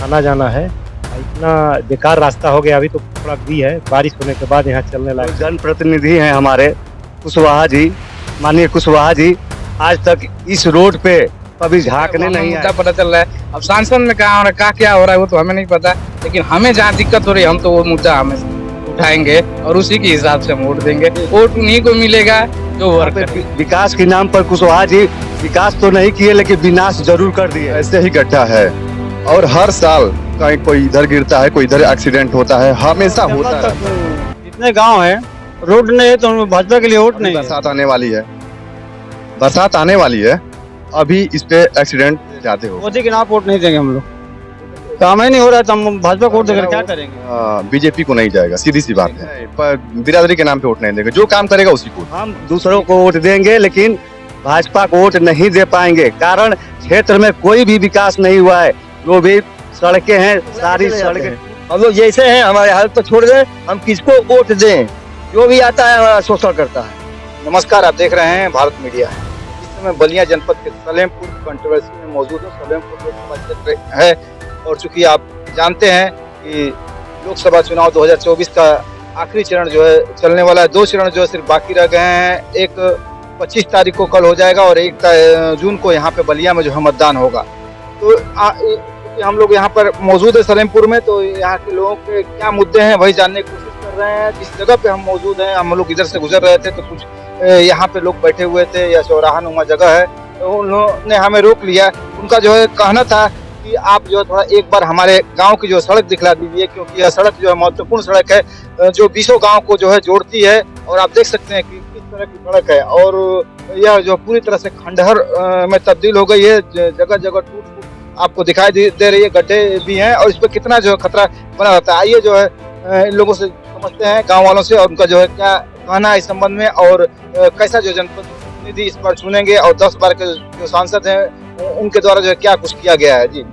आना जाना है। इतना बेकार रास्ता हो गया, अभी तो थोड़ा भी है, बारिश होने के बाद यहाँ चलने लायक। जनप्रतिनिधि हैं हमारे कुशवाहा जी, माननीय कुशवाहा जी, आज तक इस रोड पे कभी झांकने नहीं आए। पता चल रहा है, अब सांसद में कहा क्या हो रहा है वो तो हमें नहीं पता, लेकिन हमें जहाँ दिक्कत हो रही है हम तो वो मुद्दा हमें उठाएंगे और उसी के हिसाब से हम वोट देंगे। वोट उन्हीं को मिलेगा जो वर्क। विकास के नाम पर कुशवाहा जी विकास तो नहीं किए, लेकिन विनाश जरूर कर दिए। ऐसे ही गड्ढा है और हर साल कहीं कोई इधर गिरता है, कोई इधर एक्सीडेंट होता है, हमेशा होता है। जितने गांव है रोड नहीं है तो भाजपा के लिए वोट नहीं है। बरसात आने वाली है, बरसात आने वाली है, अभी इस पे एक्सीडेंट ज्यादा हो। मोदी के नाम वोट नहीं देंगे हम लोग, काम ही नहीं हो रहा है तो हम भाजपा को वोट देकर क्या करेंगे। बीजेपी को नहीं जाएगा, सीधी सी बात है। पर बिरादरी के नाम पे वोट नहीं देंगे, जो काम करेगा उसी को। हम दूसरों को वोट देंगे लेकिन भाजपा को वोट नहीं दे पाएंगे, कारण क्षेत्र में कोई भी विकास नहीं हुआ है। जो भी सड़कें हैं सारी सड़कें हम लोग जैसे हैं, हमारे हालत तो छोड़ दें, हम किसको वोट दें। जो भी आता है हमारा शोषण करता है। नमस्कार, आप देख रहे हैं भारत मीडिया। इस समय बलिया जनपद के सलेमपुर कंट्रोवर्सी में मौजूद है। सलेमपुर लोकसभा क्षेत्र है और चूंकि आप जानते हैं कि लोकसभा चुनाव 2024 का आखिरी चरण जो है चलने वाला है। 2 चरण जो है सिर्फ बाकी रह गए हैं। एक 25 तारीख को कल हो जाएगा और 1 जून को यहाँ पे बलिया में जो है मतदान होगा। तो हम लोग यहाँ पर मौजूद है सलेमपुर में, तो यहाँ के लोगों के क्या मुद्दे हैं वही जानने की कोशिश कर रहे हैं। जिस जगह पे हम मौजूद हैं, हम लोग इधर से गुजर रहे थे तो कुछ यहाँ पे लोग बैठे हुए थे, या चौराहा नुमा जगह है, तो उन्होंने हमें रोक लिया। उनका जो है कहना था कि आप जो है थोड़ा एक बार हमारे गांव की जो सड़क दिखला दीजिए, क्योंकि यह सड़क जो है महत्वपूर्ण सड़क है जो 20 गांव को जो है जोड़ती है। और आप देख सकते हैं कि किस तरह की सड़क है और यह जो पूरी तरह से खंडहर में तब्दील हो गई है। जगह जगह टूट आपको दिखाई दे रही है, गड्ढे भी हैं और इस पर कितना जो है खतरा बना रहता है। आइए जो है इन लोगों से समझते हैं, गाँव वालों से, और उनका जो है क्या कहना है इस संबंध में और कैसा जो जनप्रतिनिधि इस पर चुनेंगे और 10 बार के जो सांसद हैं उनके द्वारा जो है क्या कुछ किया गया है। जी,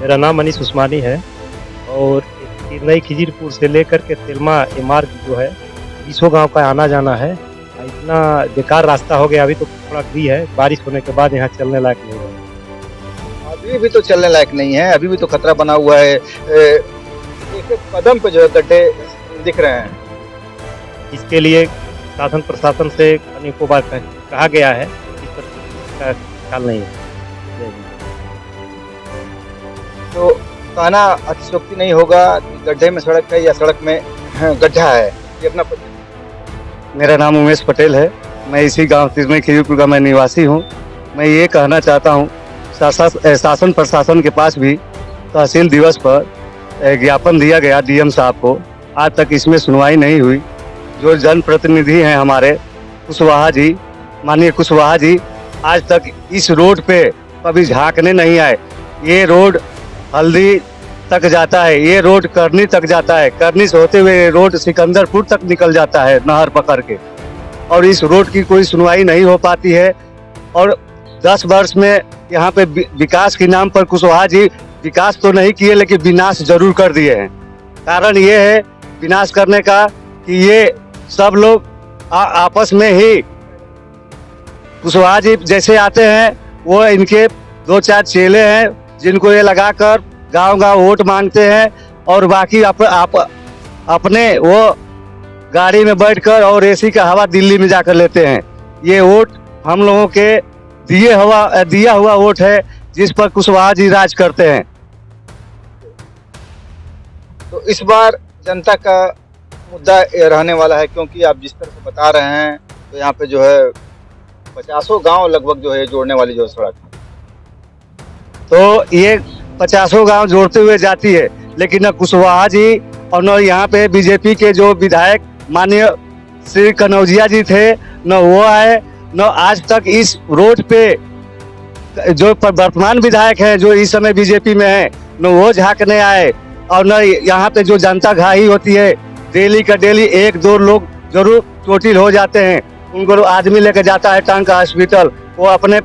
मेरा नाम मनीष उस्मानी है और नई खिजीरपुर से लेकर के तिलमा ये मार्ग जो है 20 गांव का आना जाना है। इतना बेकार रास्ता हो गया, अभी तो थोड़ा भी है, बारिश होने के बाद यहाँ चलने लायक नहीं है। अभी भी तो चलने लायक नहीं है, अभी भी तो खतरा बना हुआ है। एक कदम पे जो है गड्ढे दिख रहे हैं। इसके लिए शासन प्रशासन से अनेकों बार कहा गया है, इस पर इसका ख्याल नहीं है। तो कहना अतिशयोक्ति नहीं होगा कि गड्ढे में सड़क है या सड़क में गड्ढा है। ये अपना मेरा नाम उमेश पटेल है, मैं इसी गांव तिलमा खिजीरपुर का मैं निवासी हूं। मैं ये कहना चाहता हूं शासन प्रशासन के पास भी तहसील दिवस पर ज्ञापन दिया गया डीएम साहब को, आज तक इसमें सुनवाई नहीं हुई। जो जनप्रतिनिधि हैं हमारे कुशवाहा जी, माननीय कुशवाहा जी, आज तक इस रोड पे कभी झांकने नहीं आए। ये रोड हल्दी तक जाता है, ये रोड करनी तक जाता है, करनी से होते हुए रोड सिकंदरपुर तक निकल जाता है नहर पकड़ के, और इस रोड की कोई सुनवाई नहीं हो पाती है। और 10 वर्ष में यहाँ पे विकास के नाम पर कुशवाहा जी विकास तो नहीं किए, लेकिन विनाश जरूर कर दिए हैं। कारण ये है विनाश करने का कि ये सब लोग आपस में ही कुशवाहा जी जैसे आते हैं, वो इनके 2-4 चेले हैं जिनको ये लगाकर गांव-गांव वोट मांगते हैं और बाकी अपने वो गाड़ी में बैठकर और एसी का हवा दिल्ली में जाकर लेते हैं। ये वोट हम लोगों के दिया हुआ वोट है, जिस पर कुशवाहा जी राज करते हैं। तो इस बार जनता का मुद्दा रहने वाला है, क्योंकि आप जिस तरह से बता रहे हैं तो यहाँ पे जो है 50 गांव लगभग जो है जोड़ने वाली जो सड़क है, तो ये 50 गांव जोड़ते हुए जाती है, लेकिन न कुशवाहा जी और न यहाँ पे बीजेपी के जो विधायक माननीय श्री कनौजिया जी थे, न वो आए, न आज तक इस रोड पे जो वर्तमान विधायक है जो इस समय बीजेपी में है, न वो झांकने आए। और न यहाँ पे जो जनता घाही होती है, डेली का डेली 1-2 लोग जरूर चोटिल हो जाते हैं, उनको आदमी लेकर जाता है टांका हॉस्पिटल, वो अपने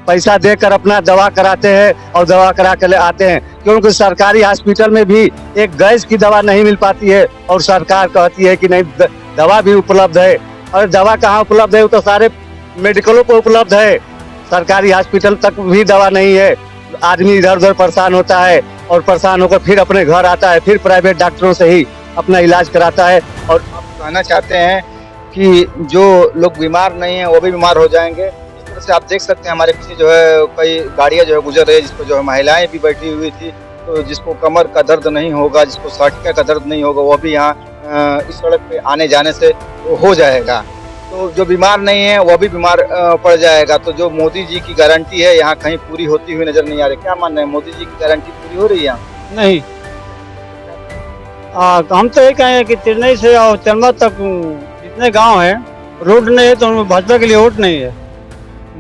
पैसा देकर अपना दवा कराते हैं और दवा करा कर आते हैं, क्योंकि सरकारी हॉस्पिटल में भी एक गैस की दवा नहीं मिल पाती है और सरकार कहती है कि नहीं दवा भी उपलब्ध है। और दवा कहाँ उपलब्ध है, वो तो सारे मेडिकलों को उपलब्ध है, सरकारी हॉस्पिटल तक भी दवा नहीं है। आदमी इधर उधर परेशान होता है और परेशान होकर फिर अपने घर आता है, फिर प्राइवेट डॉक्टरों से ही अपना इलाज कराता है। और आप कहना चाहते हैं कि जो लोग बीमार नहीं है वो भी बीमार हो जाएंगे। इस तरह से आप देख सकते हैं हमारे पीछे जो है कई गाड़ियां जो है गुजर रही है, जिसको जो है महिलाएं भी बैठी हुई थी, तो जिसको कमर का दर्द नहीं होगा, जिसको साटिका का दर्द नहीं होगा, वो भी यहाँ इस सड़क पे आने जाने से हो जाएगा। तो जो बीमार नहीं है वो भी बीमार पड़ जाएगा। तो जो मोदी जी की गारंटी है यहाँ कहीं पूरी होती हुई नजर नहीं आ रही। क्या मानना है, मोदी जी की गारंटी पूरी हो रही है यहाँ? नहीं, हम तो ये कहें कि चेन्नई से और चंबा तक जितने गांव हैं रोड नहीं है तो उनमें भाजपा के लिए वोट नहीं है।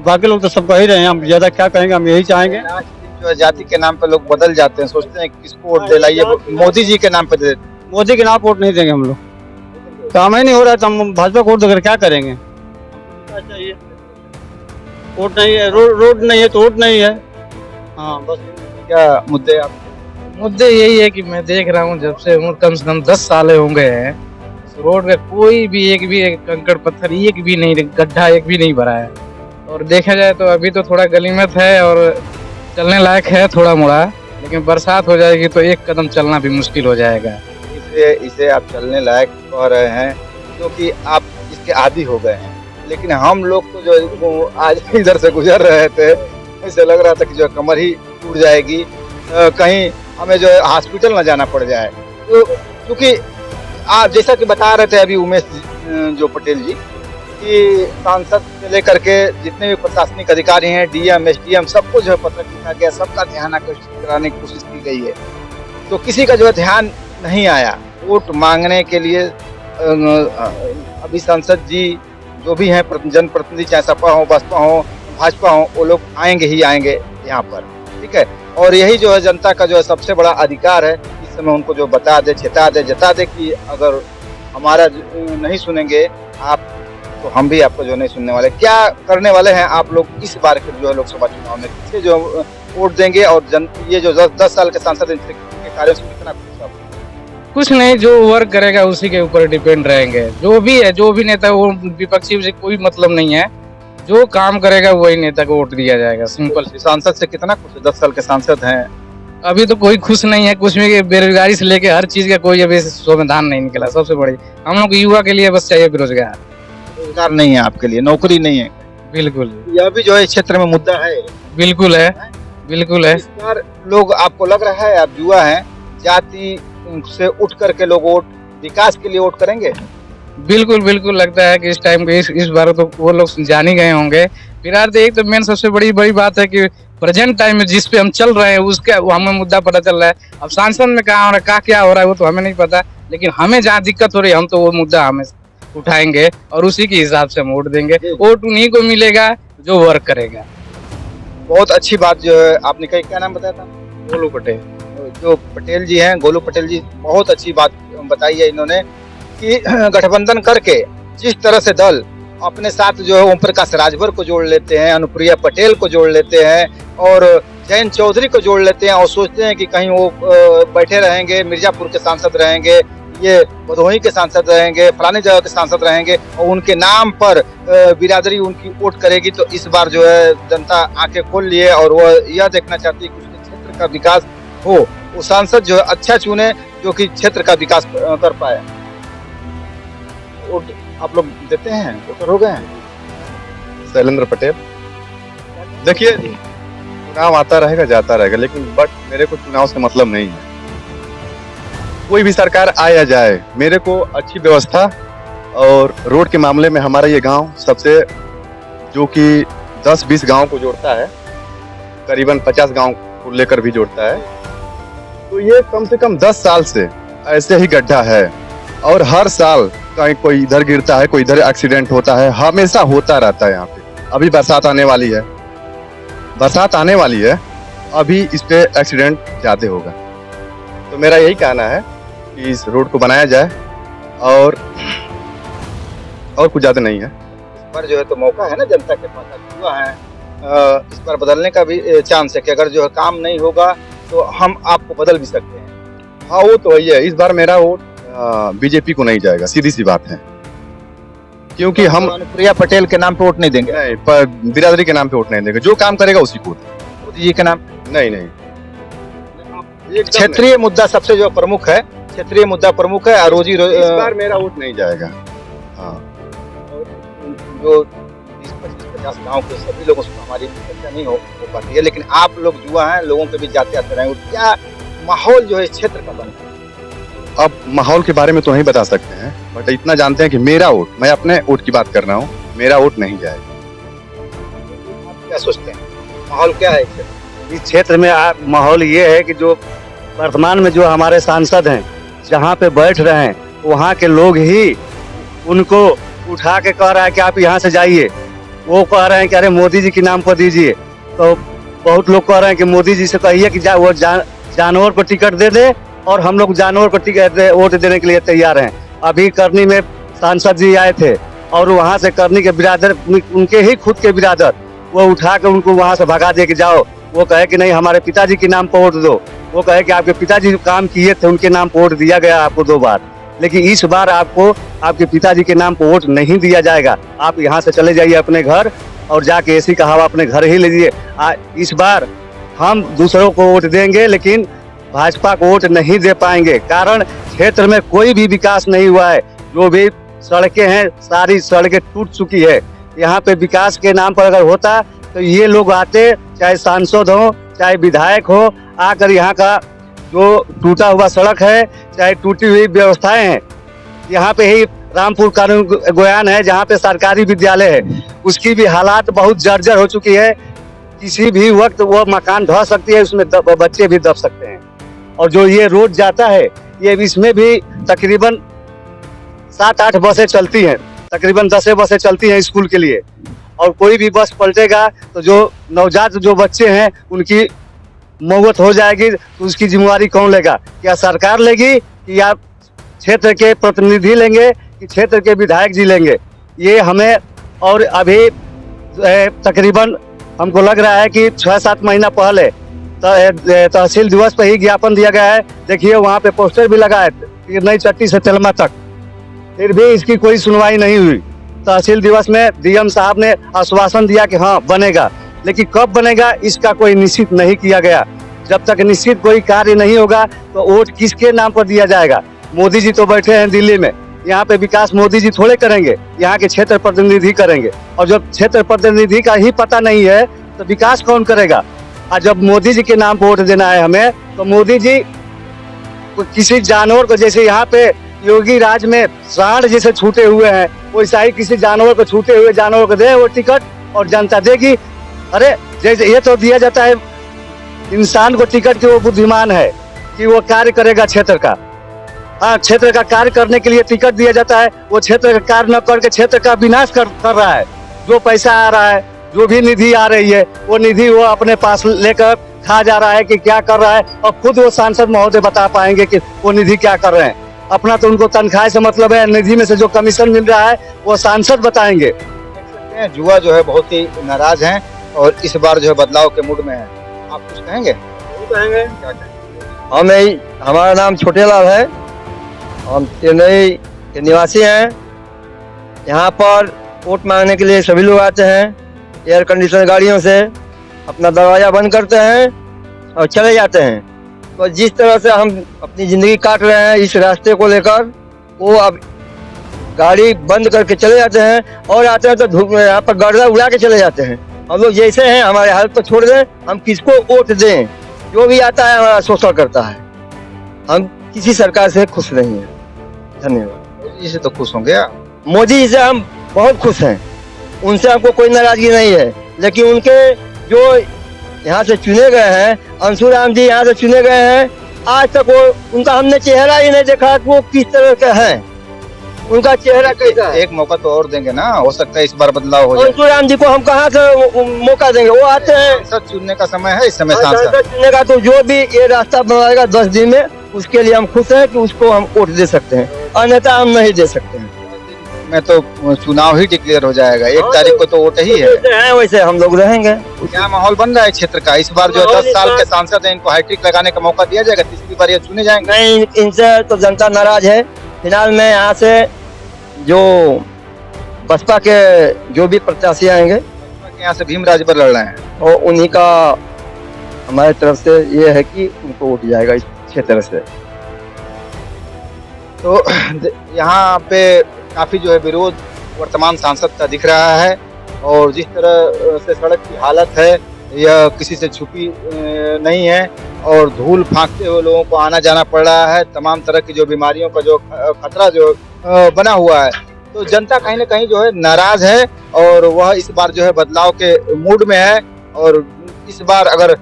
बाकी लोग तो सब कह ही रहे हैं, हम ज्यादा क्या कहेंगे, हम यही चाहेंगे। जो है जाति के नाम पे लोग बदल जाते हैं, सोचते हैं किसको वोट दिलाइए, मोदी जी के नाम पे दे। मोदी के नाम वोट नहीं देंगे हम लोग, काम ही नहीं हो रहा है तो हम भाजपा को वोट देकर क्या करेंगे। वोट नहीं है, रोड नहीं है तो वोट नहीं है। हाँ बस। क्या मुद्दे आप? मुद्दे यही है कि मैं देख रहा हूँ जब से उम्र कम से कम 10 साल हो गए हैं, रोड पे कोई भी एक भी कंकड़ पत्थर एक भी नहीं, गड्ढा एक भी नहीं भरा है। और देखा जाए तो अभी तो थोड़ा गलीमत है और चलने लायक है थोड़ा मोड़ा, लेकिन बरसात हो जाएगी तो एक कदम चलना भी मुश्किल हो जाएगा। इसे आप चलने लायक कह रहे हैं क्योंकि आप इसके आदी हो गए हैं, लेकिन हम लोग तो जो आज इधर से गुजर रहे थे ऐसे लग रहा था कि जो कमर ही टूट जाएगी, कहीं हमें जो है हॉस्पिटल न जाना पड़ जाए। तो क्योंकि आप जैसा कि बता रहे थे अभी उमेश जो पटेल जी कि सांसद से लेकर के जितने भी प्रशासनिक अधिकारी हैं, डीएम एसडीएम सबको जो है पत्र लिखा गया, सबका ध्यान आकर्षित कराने की कोशिश की गई है, तो किसी का जो है ध्यान नहीं आया। वोट मांगने के लिए अभी सांसद जी जो भी हैं जनप्रतिनिधि, चाहे सपा हो, बसपा हो, भाजपा हो, वो लोग आएंगे ही आएंगे यहाँ पर, ठीक है। और यही जो है जनता का जो है सबसे बड़ा अधिकार है, इस समय उनको जो बता दे, चेता दे, जता दे कि अगर हमारा नहीं सुनेंगे आप तो हम भी आपको जो नहीं सुनने वाले। क्या करने वाले हैं आप लोग इस बार के जो है लोकसभा चुनाव में, किसे जो वोट देंगे और ये जो 10 साल के सांसद इनके कार्यों से कितना कुछ नहीं, जो वर्क करेगा उसी के ऊपर डिपेंड रहेंगे। जो भी है, जो भी नेता, वो विपक्षी से कोई मतलब नहीं है, जो काम करेगा वही नेता को वोट दिया जाएगा, सिंपल। सांसद से कितना खुश है? 10 साल के सांसद हैं, अभी तो कोई खुश नहीं है कुछ भी, बेरोजगारी से लेके हर चीज का कोई अभी समाधान नहीं निकला। सबसे बड़ी हम लोग युवा के लिए बस चाहिए बेरोजगार। रोजगार नहीं है आपके लिए, नौकरी नहीं है। बिल्कुल, यह भी जो है क्षेत्र में मुद्दा है। बिल्कुल है, बिल्कुल है। इस बार लोग, आपको लग रहा है, आप युवा हैं, जाति से उठ करके लोग वोट विकास के लिए वोट करेंगे? बिल्कुल बिल्कुल लगता है कि इस टाइम पे इस बार तो वो लोग जान ही गए होंगे। फिलहाल एक तो मेन सबसे बड़ी बात है कि प्रेजेंट टाइम में जिस पे हम चल रहे हैं उसका हमें मुद्दा पता चल रहा है। अब सांसद में कहाँ हो रहा है, क्या हो रहा है वो तो हमें नहीं पता, लेकिन हमें जहाँ दिक्कत हो रही है हम तो वो मुद्दा हमें उठाएंगे और उसी के हिसाब से हम वोट देंगे। वोट उन्हीं को मिलेगा जो वर्क करेगा। बहुत अच्छी बात जो है आपने कही, क्या नाम बताया था? गोलू पटेल। जो पटेल जी हैं, गोलू पटेल जी, बहुत अच्छी बात बताई है इन्होंने कि गठबंधन करके जिस तरह से दल अपने साथ जो है ओम प्रकाश राजभर को जोड़ लेते हैं, अनुप्रिया पटेल को जोड़ लेते हैं और जयंत चौधरी को जोड़ लेते हैं और सोचते हैं कि कहीं वो बैठे रहेंगे, मिर्जापुर के सांसद रहेंगे, ये भदोही के सांसद रहेंगे, फलानी जगह के सांसद रहेंगे और उनके नाम पर बिरादरी उनकी वोट करेगी। तो इस बार जो है जनता आंखें खोल लिए और वह यह देखना चाहती है कि उसके क्षेत्र का विकास हो, वो सांसद जो है अच्छा चुने जो कि क्षेत्र का विकास कर पाए। वोट आप लोग देते हैं, वोटर हो गए हैं? शैलेंद्र पटेल। देखिए, चुनाव आता रहेगा जाता रहेगा, लेकिन बट मेरे को चुनाव से मतलब नहीं है। कोई भी सरकार आए या जाए, मेरे को अच्छी व्यवस्था और रोड के मामले में हमारा ये गांव सबसे, जो कि 10-20 गांव को जोड़ता है, करीबन 50 गांव को लेकर भी जोड़ता है, तो ये कम से कम 10 साल से ऐसे ही गड्ढा है और हर साल कहीं कोई इधर गिरता है, कोई इधर एक्सीडेंट होता है, हमेशा होता रहता है यहाँ पे। अभी बरसात आने वाली है, अभी इस पे एक्सीडेंट ज्यादा होगा। तो मेरा यही कहना है कि इस रोड को बनाया जाए और कुछ ज्यादा नहीं है। इस बार जो है तो मौका है ना जनता के पास, युवा है, इस बार बदलने का भी चांस है कि अगर जो है काम नहीं होगा तो हम आपको बदल भी सकते हैं। हाँ, वो तो वही है। इस बार मेरा वोट बीजेपी को नहीं जाएगा, सीधी सी बात है, क्योंकि हम अनुप्रिया पटेल के नाम पे वोट नहीं देंगे, नहीं, पर बिरादरी के नाम पे वोट नहीं देंगे। जो काम करेगा उसी को। मोदी जी के नाम नहीं नहीं एकदम क्षेत्रीय मुद्दा सबसे जो प्रमुख है, क्षेत्रीय मुद्दा प्रमुख है, रोजी नहीं। इस बार मेरा वोट नहीं जाएगा। हाँ जो 20-25-50 गांव के सभी लोगों से हमारी चर्चा नहीं हो पाती है, लेकिन आप लोग युवा हैं, लोगों के भी जाते आते रहेंगे, क्या माहौल जो है इस क्षेत्र का बनता है? अब माहौल के बारे में तो नहीं बता सकते हैं, बट इतना जानते हैं कि मेरा वोट, मैं अपने वोट की बात कर रहा हूँ, मेरा वोट नहीं जाएगा। आप क्या सोचते हैं, माहौल क्या है इस क्षेत्र में? इस क्षेत्र में माहौल ये है कि जो वर्तमान में जो हमारे सांसद हैं, जहाँ पे बैठ रहे हैं, वहाँ के लोग ही उनको उठा के कह रहा है कि आप यहाँ से जाइए। वो कह रहे हैं कि अरे मोदी जी के नाम पर दीजिए, तो बहुत लोग कह रहे हैं कि मोदी जी से कहिए कि वो जानवर को टिकट दे दे, और हम लोग जानवर को टिकट वोट देने के लिए तैयार हैं। अभी करनी में सांसद जी आए थे, और वहाँ से करनी के बिरादर, उनके ही खुद के बिरादर, वो उठा के उनको वहाँ से भगा दे के जाओ। वो कहे कि नहीं, हमारे पिताजी के नाम पर वोट दो। वो कहे कि आपके पिताजी काम किए थे, उनके नाम पर वोट दिया गया आपको 2 बार, लेकिन इस बार आपको आपके पिताजी के नाम पर वोट नहीं दिया जाएगा। आप यहाँ से चले जाइए अपने घर, और जाके एसी का हवा अपने घर ही लीजिए। इस बार हम दूसरों को वोट देंगे, लेकिन भाजपा को वोट नहीं दे पाएंगे। कारण क्षेत्र में कोई भी विकास नहीं हुआ है। जो भी सड़कें हैं, सारी सड़कें टूट चुकी है। यहाँ पे विकास के नाम पर अगर होता तो ये लोग आते, चाहे सांसद हो चाहे विधायक हो, आकर यहाँ का जो टूटा हुआ सड़क है, चाहे टूटी हुई व्यवस्थाएं हैं, यहाँ पे ही रामपुर कानून गोयान है जहाँ पे सरकारी विद्यालय है, उसकी भी हालात बहुत जर्जर हो चुकी है। किसी भी वक्त वो मकान ढह सकती है, उसमें बच्चे भी दब सकते हैं। और जो ये रोड जाता है, ये इसमें भी तकरीबन 7-8 बसें चलती हैं, तकरीबन 10 बसें चलती हैं स्कूल के लिए। और कोई भी बस पलटेगा तो जो नवजात जो बच्चे हैं उनकी मौत हो जाएगी, तो उसकी जिम्मेवारी कौन लेगा? क्या सरकार लेगी, कि या क्षेत्र के प्रतिनिधि लेंगे, कि क्षेत्र के विधायक जी लेंगे? ये हमें, और अभी तकरीबन हमको लग रहा है कि 6-7 महीना पहले तहसील दिवस पर ही ज्ञापन दिया गया है। देखिए वहाँ पे पोस्टर भी लगा है, नई चट्टी से तेलमा तक, फिर भी इसकी कोई सुनवाई नहीं हुई। तहसील दिवस में डीएम साहब ने आश्वासन दिया कि हाँ बनेगा, लेकिन कब बनेगा इसका कोई निश्चित नहीं किया गया। जब तक निश्चित कोई कार्य नहीं होगा तो वोट किसके नाम पर दिया जाएगा? मोदी जी तो बैठे हैं दिल्ली में, यहाँ पे विकास मोदी जी थोड़े करेंगे, यहाँ के क्षेत्र प्रतिनिधि करेंगे। और जब क्षेत्र प्रतिनिधि का ही पता नहीं है तो विकास कौन करेगा? और जब मोदी जी के नाम पर वोट देना है हमें, तो मोदी जी किसी जानवर को, जैसे यहाँ पे योगी राज में सांड जैसे छूटे हुए हैं, वैसा ही किसी जानवर को, छूटे हुए जानवर को दे वो टिकट, और जनता देगी। अरे जैसे ये तो दिया जाता है इंसान को टिकट कि वो बुद्धिमान है, कि वो कार्य करेगा क्षेत्र का। हाँ, क्षेत्र का कार्य करने के लिए टिकट दिया जाता है, वो क्षेत्र का कार्य न करके क्षेत्र का विनाश कर रहा है। जो पैसा आ रहा है, जो भी निधि आ रही है, वो निधि वो अपने पास लेकर खा जा रहा है कि क्या कर रहा है। और खुद वो सांसद महोदय बता पाएंगे कि वो निधि क्या कर रहे हैं। अपना तो उनको तनख्वाह से मतलब है, निधि में से जो कमीशन मिल रहा है वो सांसद बताएंगे। युवा जो है बहुत ही नाराज हैं, और इस बार जो है बदलाव के मूड में है। आप कुछ कहेंगे? क्या कहेंगे? हमारा नाम छोटेलाल है, हम चेन्नई के निवासी हैं। यहाँ पर वोट मांगने के लिए सभी लोग आते हैं, एयर कंडीशनर गाड़ियों से अपना दरवाजा बंद करते हैं और चले जाते हैं। तो जिस तरह से हम अपनी ज़िंदगी काट रहे हैं इस रास्ते को लेकर, वो अब गाड़ी बंद करके चले जाते हैं, और आते हैं तो यहाँ पर गर्दा उड़ा के चले जाते हैं। हम लोग जैसे हैं, हमारे हालत को छोड़ दें, हम किसको वोट दें? जो भी आता है हमारा शोषण करता है। हम किसी सरकार से खुश नहीं हैं। धन्यवाद। मोदी जी से तो खुश होंगे आप? मोदी जी से हम बहुत खुश हैं, उनसे हमको कोई नाराजगी नहीं है। लेकिन उनके जो यहाँ से चुने गए हैं, अंशुराम जी यहाँ से चुने गए हैं, आज तक वो उनका हमने चेहरा ही नहीं देखा कि वो किस तरह के हैं, उनका चेहरा कैसा है। एक मौका तो और देंगे ना, हो सकता है इस बार बदलाव हो जाए। अंशुराम जी को हम कहाँ से मौका देंगे? वो आते हैं, सांसद चुनने का समय है इस समय, सांसद चुनने का। तो जो भी ये रास्ता बनाएगा 10 दिन में, उसके लिए हम खुश हैं कि उसको हम वोट दे सकते हैं, अन्यथा हम नहीं दे सकते हैं। में तो चुनाव ही डिक्लेयर हो जाएगा, 1 तारीख को तो वोट ही है। वैसे हम लोग रहेंगे। क्या माहौल बन रहा है क्षेत्र का? इस बार जो 10 साल के सांसद हैं, इनको हैट्रिक लगाने का मौका दिया जाएगा? तीसरी बार ये चुने जाएंगे? नहीं, इनसे तो जनता नाराज है। फिलहाल मैं यहाँ से जो बसपा के जो भी प्रत्याशी आएंगे, यहाँ से भीम राजभर लड़ रहे हैं, और उन्हीं का हमारी तरफ से ये है कि उनको वोट जाएगा इस क्षेत्र से। तो यहाँ पे काफी जो है विरोध वर्तमान सांसद का दिख रहा है, और जिस तरह से सड़क की हालत है यह किसी से छुपी नहीं है, और धूल फांकते हुए लोगों को आना जाना पड़ रहा है। तमाम तरह की जो बीमारियों का जो खतरा जो बना हुआ है, तो जनता कहीं ना कहीं जो है नाराज है, और वह इस बार जो है बदलाव के मूड में है। और इस बार अगर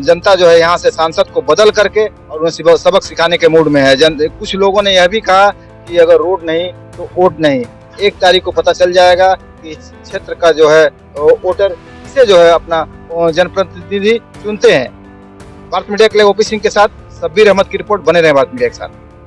जनता जो है यहाँ से सांसद को बदल करके और उन्हें सबक सिखाने के मूड में है। कुछ लोगों ने यह भी कहा कि अगर रोड नहीं तो वोट नहीं। 1 तारीख को पता चल जाएगा कि इस क्षेत्र का जो है वोटर किसे जो है अपना जनप्रतिनिधि चुनते हैं। भारत मीडिया के लिए ओपी सिंह के साथ शब्बीर अहमद की रिपोर्ट। बने रहे भारत मीडिया के साथ।